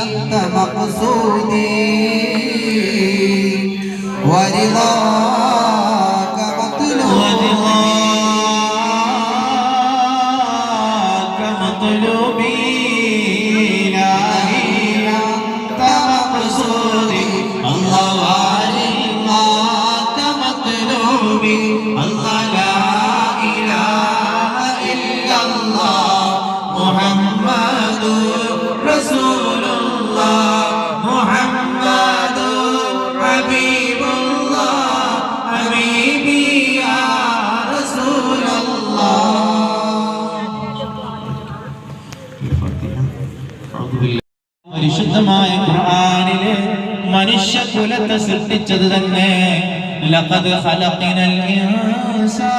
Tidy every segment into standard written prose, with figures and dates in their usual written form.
أنت مقصودي ورضاك مطلوبي إلهي أنت مقصودي الله ورضاك مطلوبي الله لا إله إلا الله محمد رسول الله محمد حبيب الله حبيبي يا رسول الله. പരിശുദ്ധമായ ഖുർആനിലെ മനുഷ്യകുലത്തെ സൃഷ്ടിച്ചത് തന്നെ ലഖദ് ഖലഖനൽ ഇൻസാൻ,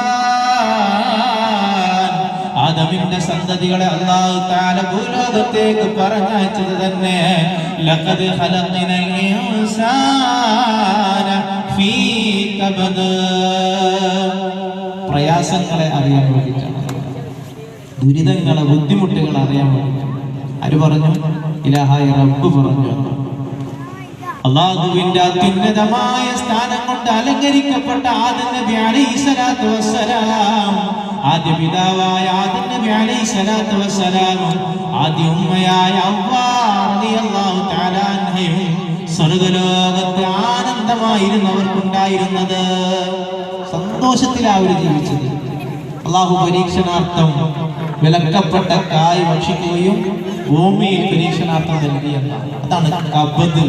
ആദമിന്റെ സന്തതികളെ അല്ലാഹു തആല ഭൂലോകത്തേക്ക് പറഞ്ഞയച്ചത് തന്നെ ലഖദ് ഖലഖനൽ ഇൻസാന ഫീ കബദ്, പ്രയാസങ്ങളെ അറിയാൻ വേണ്ടിയിട്ടാണ്, ദുരിതങ്ങളെ ബുദ്ധിമുട്ടുകൾ അറിയാൻ വേണ്ടിയിട്ടാണ്. ആര് പറഞ്ഞു? ഇലാഹായ റബ്ബ് പറഞ്ഞു. അല്ലാഹുവിന്റെ അത്യുന്നതമായ സ്ഥാനം കൊണ്ട് അലങ്കരിക്കപ്പെട്ട ആദം നബി അലൈഹിസ്സലാത്തു വസ്സലാം, ആദ്യ പിതാവായ ആദം നബി അലൈഹിസ്സലാത്തു വസ്സലാം, ആദ്യ ഉമ്മയായ ഹവ്വ റളിയല്ലാഹു തആല അൻഹയും സ്വർഗ്ഗലോകത്തെ ആനന്ദമായിരുന്നു അവർക്കുണ്ടായിരുന്നത്. സന്തോഷത്തിലാണ് അവർ ജീവിച്ചത്. അല്ലാഹു പരീക്ഷണാർത്ഥം വിലക്കപ്പെട്ട കായ് ഭക്ഷിക്കുകയും ഭൂമിയിൽ പരീക്ഷണാർത്ഥം നൽകിയെന്നാണ്. അതാണ് കബദ്.